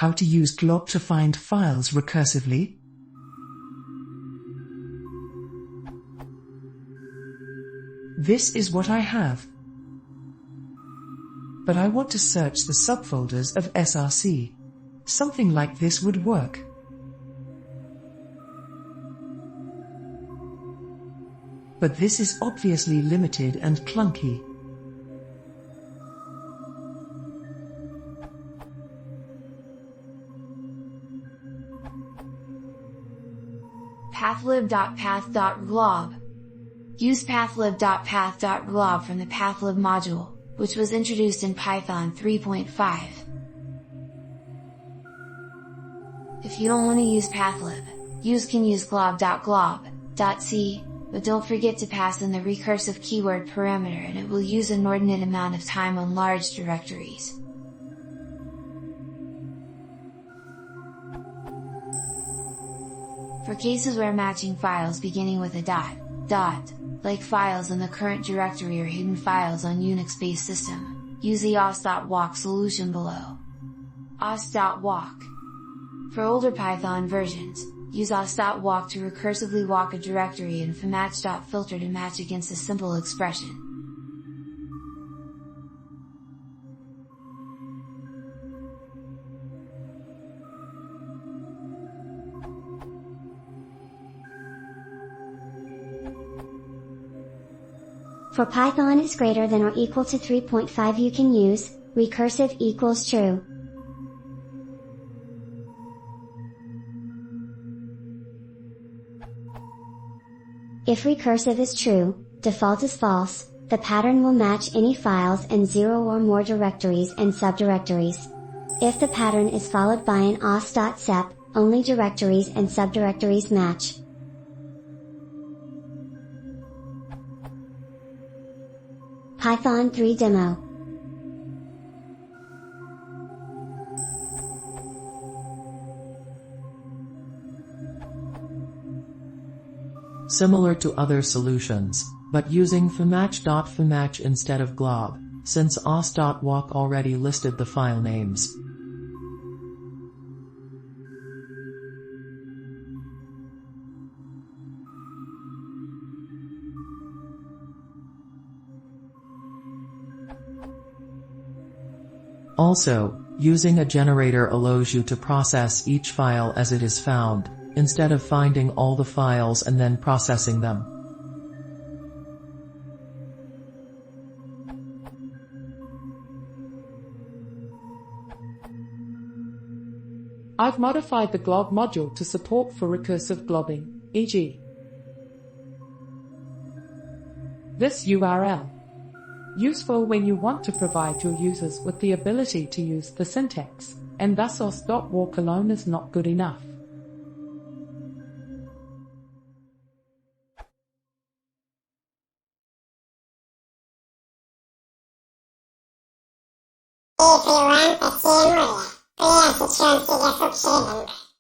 How to use glob to find files recursively? This is what I have. But I want to search the subfolders of src. Something like this would work. But this is obviously limited and clunky. pathlib.path.glob. Use pathlib.path.glob from the pathlib module, which was introduced in Python 3.5. If you don't want to use pathlib, you can use glob.glob.c, but don't forget to pass in the recursive keyword parameter and it will use an inordinate amount of time on large directories. For cases where matching files beginning with a dot, like files in the current directory or hidden files on Unix-based system, use the os.walk solution below. os.walk. For older Python versions, use os.walk to recursively walk a directory and fnmatch.filter to match against a simple expression. For Python is greater than or equal to 3.5 you can use recursive equals true. If recursive is true, default is false, the pattern will match any files and 0 or more directories and subdirectories. If the pattern is followed by an os.sep, only directories and subdirectories match. Python 3 demo. Similar to other solutions, but using fnmatch instead of glob, since os.walk already listed the file names. Also, using a generator allows you to process each file as it is found, instead of finding all the files and then processing them. I've modified the glob module to support for recursive globbing, e.g. this URL. Useful when you want to provide your users with the ability to use the syntax, and thus os.walk alone is not good enough. Y programa se muere, pero la sesión sigue funcionando.